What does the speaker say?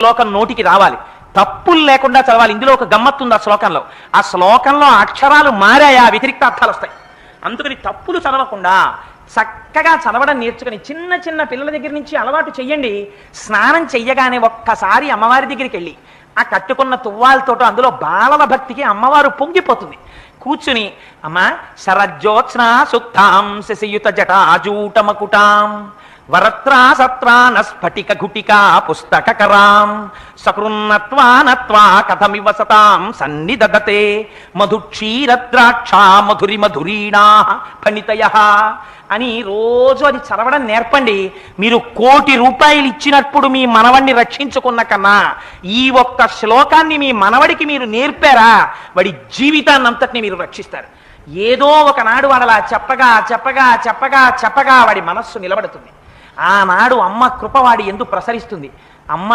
శ్లోకం నోటికి రావాలి, తప్పులు లేకుండా చదవాలి. ఇందులో ఒక గమ్మత్తు ఉంది ఆ శ్లోకంలో అక్షరాలు మారాయా వ్యతిరిక్త అర్థాలు వస్తాయి. అందుకని తప్పులు చదవకుండా చక్కగా చదవడం నేర్చుకుని చిన్న చిన్న పిల్లల దగ్గర నుంచి అలవాటు చెయ్యండి. స్నానం చెయ్యగానే ఒక్కసారి అమ్మవారి దగ్గరికి వెళ్ళి ఆ కట్టుకున్న తువ్వాలతోటో అందులో బాలల భక్తికి అమ్మవారు పొంగిపోతుంది. కూర్చుని అమ్మ శరజ్యోత్స్నా సుక్తాం శశియుత జటాజూటమకుటాం వరత్రా సత్రాన స్ఫటిక ఘుటికా పుస్తకరాం సకృన్నత్వా నత్వా కథమివ సతాం సన్నిదదతే మధుక్షీరద్రాక్షా మధురి మధురీణా ఫణితయః అని రోజు అది చదవడం నేర్పండి. మీరు 1,00,00,000 రూపాయలు ఇచ్చినప్పుడు మీ మనవడిని రక్షించుకున్న కన్నా ఈ ఒక్క శ్లోకాన్ని మీ మనవడికి మీరు నేర్పారా వాడి జీవితాన్ని అంతటిని మీరు రక్షిస్తారు. ఏదో ఒకనాడు వాడలా చెప్పగా చెప్పగా చెప్పగా చెప్పగా వాడి మనస్సు నిలబడుతుంది. ఆనాడు అమ్మ కృప వాడి యందు ప్రసరిస్తుంది. అమ్మ